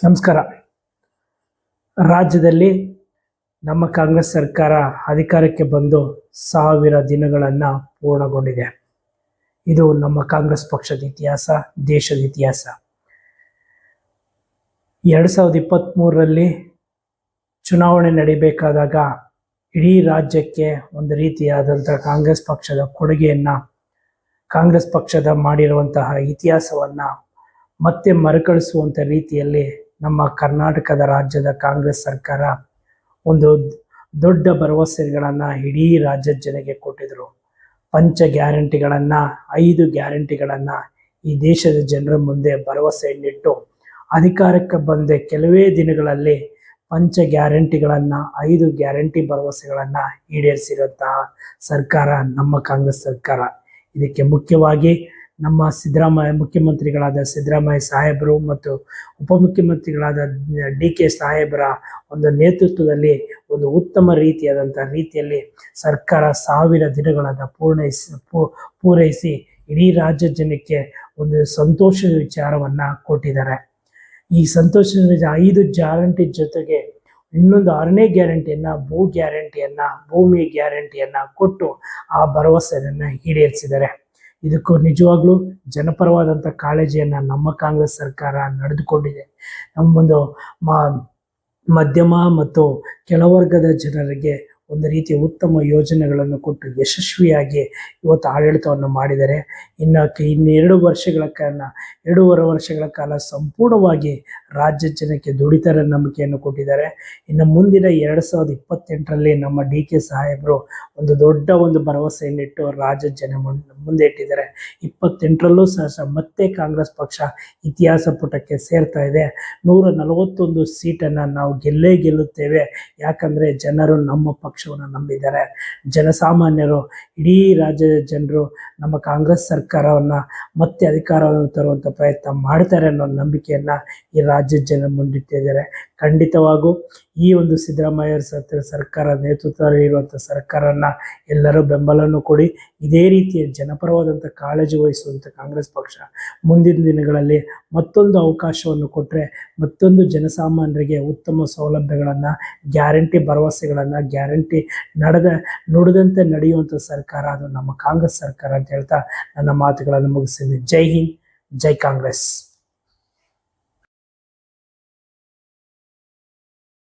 ನಮಸ್ಕಾರ. ರಾಜ್ಯದಲ್ಲಿ ನಮ್ಮ ಕಾಂಗ್ರೆಸ್ ಸರ್ಕಾರ ಅಧಿಕಾರಕ್ಕೆ ಬಂದು 1000 ದಿನಗಳನ್ನು ಪೂರ್ಣಗೊಂಡಿದೆ. ಇದು ನಮ್ಮ ಕಾಂಗ್ರೆಸ್ ಪಕ್ಷದ ಇತಿಹಾಸ, ದೇಶದ ಇತಿಹಾಸ. 2023ರಲ್ಲಿ ಚುನಾವಣೆ ನಡೀಬೇಕಾದಾಗ ಇಡೀ ರಾಜ್ಯಕ್ಕೆ ಒಂದು ರೀತಿಯಾದಂಥ ಕಾಂಗ್ರೆಸ್ ಪಕ್ಷದ ಕೊಡುಗೆಯನ್ನು, ಕಾಂಗ್ರೆಸ್ ಪಕ್ಷದ ಮಾಡಿರುವಂತಹ ಇತಿಹಾಸವನ್ನು ಮತ್ತೆ ಮರುಕಳಿಸುವಂಥ ರೀತಿಯಲ್ಲಿ ನಮ್ಮ ಕರ್ನಾಟಕದ ರಾಜ್ಯದ ಕಾಂಗ್ರೆಸ್ ಸರ್ಕಾರ ಒಂದು ದೊಡ್ಡ ಭರವಸೆಗಳನ್ನು ಇಡೀ ರಾಜ್ಯದ ಜನಕ್ಕೆ ಕೊಟ್ಟಿದ್ರು. ಪಂಚ ಗ್ಯಾರಂಟಿಗಳನ್ನು, 5 ಗ್ಯಾರಂಟಿಗಳನ್ನು ಈ ದೇಶದ ಜನರ ಮುಂದೆ ಭರವಸೆಯನ್ನಿಟ್ಟು ಅಧಿಕಾರಕ್ಕೆ ಬಂದ ಕೆಲವೇ ದಿನಗಳಲ್ಲಿ ಪಂಚ ಗ್ಯಾರಂಟಿಗಳನ್ನು, 5 ಗ್ಯಾರಂಟಿ ಭರವಸೆಗಳನ್ನು ಈಡೇರಿಸಿರುವಂತಹ ಸರ್ಕಾರ ನಮ್ಮ ಕಾಂಗ್ರೆಸ್ ಸರ್ಕಾರ. ಇದಕ್ಕೆ ಮುಖ್ಯವಾಗಿ ನಮ್ಮ ಮುಖ್ಯಮಂತ್ರಿಗಳಾದ ಸಿದ್ದರಾಮಯ್ಯ ಸಾಹೇಬರು ಮತ್ತು ಉಪಮುಖ್ಯಮಂತ್ರಿಗಳಾದ DK ಸಾಹೇಬರ ಒಂದು ನೇತೃತ್ವದಲ್ಲಿ ಒಂದು ಉತ್ತಮ ರೀತಿಯಲ್ಲಿ ಸರ್ಕಾರ 1000 ದಿನಗಳನ್ನು ಪೂರೈಸಿ ಇಡೀ ರಾಜ್ಯ ಜನಕ್ಕೆ ಒಂದು ಸಂತೋಷದ ವಿಚಾರವನ್ನು ಕೊಟ್ಟಿದ್ದಾರೆ. ಈ ಸಂತೋಷದ 5 ಗ್ಯಾರಂಟಿ ಜೊತೆಗೆ ಇನ್ನೊಂದು 6ನೇ ಗ್ಯಾರಂಟಿಯನ್ನು, ಭೂಮಿ ಗ್ಯಾರಂಟಿಯನ್ನು ಕೊಟ್ಟು ಆ ಭರವಸೆಯನ್ನು ಈಡೇರಿಸಿದ್ದಾರೆ. ಇದಕ್ಕೂ ನಿಜವಾಗ್ಲೂ ಜನಪರವಾದಂಥ ಕಾಳಜಿಯನ್ನು ನಮ್ಮ ಕಾಂಗ್ರೆಸ್ ಸರ್ಕಾರ ನಡೆದುಕೊಂಡಿದೆ. ನಮ್ಮೊಂದು ಮಧ್ಯಮ ಮತ್ತು ಕೆಳವರ್ಗದ ಜನರಿಗೆ ಒಂದು ರೀತಿಯ ಉತ್ತಮ ಯೋಜನೆಗಳನ್ನು ಕೊಟ್ಟು ಯಶಸ್ವಿಯಾಗಿ ಇವತ್ತು ಆಡಳಿತವನ್ನು ಮಾಡಿದ್ದಾರೆ. ಇನ್ನು 2.5 ವರ್ಷಗಳ ಕಾಲ ಸಂಪೂರ್ಣವಾಗಿ ರಾಜ್ಯ ಜನಕ್ಕೆ ದುಡಿತರ ನಂಬಿಕೆಯನ್ನು ಕೊಟ್ಟಿದ್ದಾರೆ. ಇನ್ನು ಮುಂದಿನ 2028ರಲ್ಲಿ ನಮ್ಮ DK ಸಾಹೇಬರು ಒಂದು ದೊಡ್ಡ ಭರವಸೆಯನ್ನಿಟ್ಟು ರಾಜ್ಯ ಜನ ಮುಂದೆ ಇಟ್ಟಿದ್ದಾರೆ. 28ರಲ್ಲೂ ಸಹ ಮತ್ತೆ ಕಾಂಗ್ರೆಸ್ ಪಕ್ಷ ಇತಿಹಾಸ ಪುಟಕ್ಕೆ ಸೇರ್ತಾ ಇದೆ. 141 ಸೀಟನ್ನು ನಾವು ಗೆಲ್ಲುತ್ತೇವೆ. ಯಾಕಂದರೆ ಜನರು ನಮ್ಮ ಪಕ್ಷವನ್ನು ನಂಬಿದ್ದಾರೆ. ಜನಸಾಮಾನ್ಯರು, ಇಡೀ ರಾಜ್ಯದ ಜನರು ನಮ್ಮ ಕಾಂಗ್ರೆಸ್ ಸರ್ಕಾರವನ್ನು ಮತ್ತೆ ಅಧಿಕಾರವನ್ನು ತರುವಂಥ ಪ್ರಯತ್ನ ಮಾಡ್ತಾರೆ ಅನ್ನೋ ನಂಬಿಕೆಯನ್ನು ಈ ರಾಜ್ಯದ ಜನ ಮುಂದಿಟ್ಟಿದ್ದಾರೆ. ಖಂಡಿತವಾಗೂ ಈ ಒಂದು ಸಿದ್ದರಾಮಯ್ಯ ಸರ್ಕಾರ ನೇತೃತ್ವದಲ್ಲಿ ಇರುವಂಥ ಸರ್ಕಾರನ ಎಲ್ಲರೂ ಬೆಂಬಲವನ್ನು ಕೊಡಿ. ಇದೇ ರೀತಿಯ ಜನಪರವಾದಂಥ ಕಾಳಜಿ ವಹಿಸುವಂಥ ಕಾಂಗ್ರೆಸ್ ಪಕ್ಷ ಮುಂದಿನ ದಿನಗಳಲ್ಲಿ ಮತ್ತೊಂದು ಅವಕಾಶವನ್ನು ಕೊಟ್ಟರೆ ಮತ್ತೊಂದು ಜನಸಾಮಾನ್ಯರಿಗೆ ಉತ್ತಮ ಸೌಲಭ್ಯಗಳನ್ನು, ಗ್ಯಾರಂಟಿ ಭರವಸೆಗಳನ್ನು, ಗ್ಯಾರಂಟಿ ನುಡಿದಂತೆ ನಡೆಯುವಂಥ ಸರ್ಕಾರ ಅದು ನಮ್ಮ ಕಾಂಗ್ರೆಸ್ ಸರ್ಕಾರ ಅಂತ ಹೇಳ್ತಾ ನನ್ನ ಮಾತುಗಳನ್ನು ಮುಗಿಸ್ತೀನಿ. ಜೈ ಹಿಂದ್, ಜೈ ಕಾಂಗ್ರೆಸ್.